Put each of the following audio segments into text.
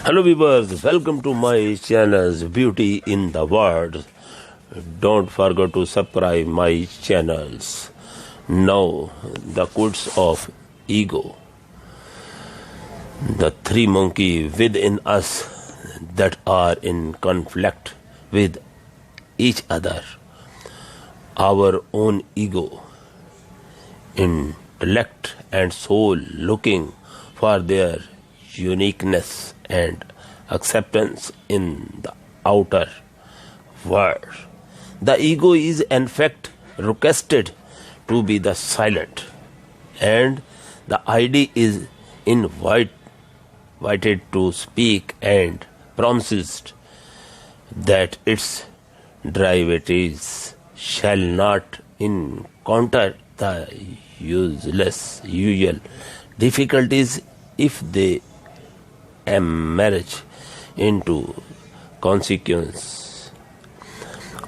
Hello viewers, welcome to my channel's Beauty in the World. Don't forget to subscribe my channels. Now the quotes of ego. The three monkeys within us that are in conflict with each other. Our own ego, intellect and soul looking for their uniqueness and acceptance in the outer world. The ego is in fact requested to be the silent, and the idea is invited to speak and promises that its derivatives shall not encounter the usual difficulties if they emerge into consequence.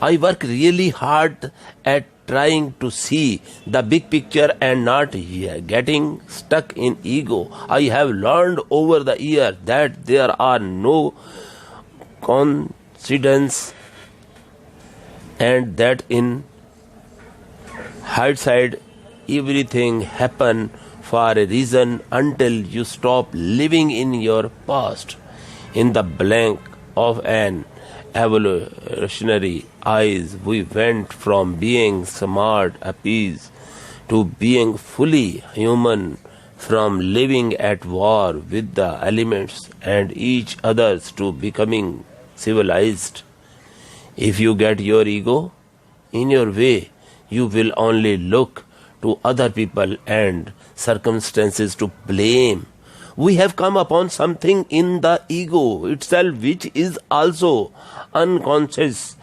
I work really hard at trying to see the big picture and not getting stuck in ego. I have learned over the year that there are no coincidences and that in hindsight everything happened for a reason until you stop living in your past. In the blank of an evolutionary eyes, we went from being smart appease to being fully human, from living at war with the elements and each others to becoming civilized. If you get your ego in your way, you will only look to other people and circumstances to blame. We have come upon something in the ego itself which is also unconscious,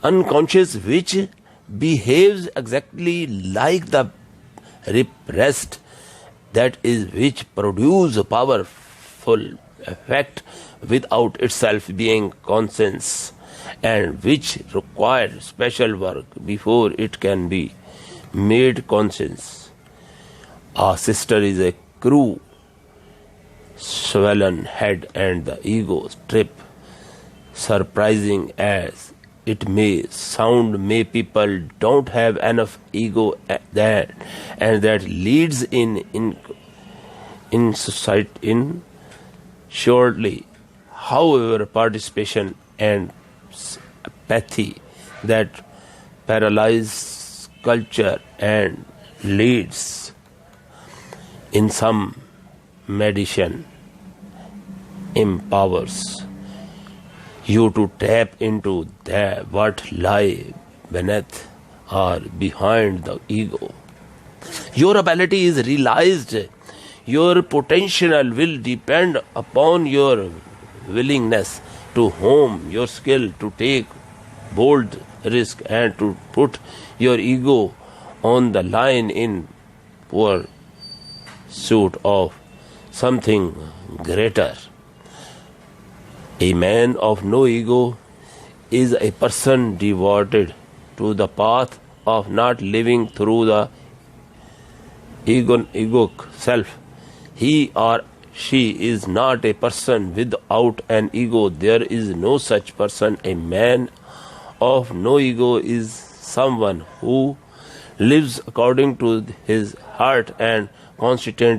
which behaves exactly like the repressed, that is, which produce a powerful effect without itself being conscious, and which requires special work before it can be made conscious. Our sister is a crew, swollen head and the ego trip. Surprising as it may sound, may people don't have enough ego that, and that leads in society in shortly. However, participation and apathy that paralyze culture and leads in some medicine empowers you to tap into what lie beneath or behind the ego. Your ability is realized. Your potential will depend upon your willingness to hone your skill, to take bold risk, and to put your ego on the line in pursuit of something greater. A man of no ego is a person devoted to the path of not living through the egoic self. He or she is not a person without an ego. There is no such person. A man of no ego is someone who lives according to his heart and constitutes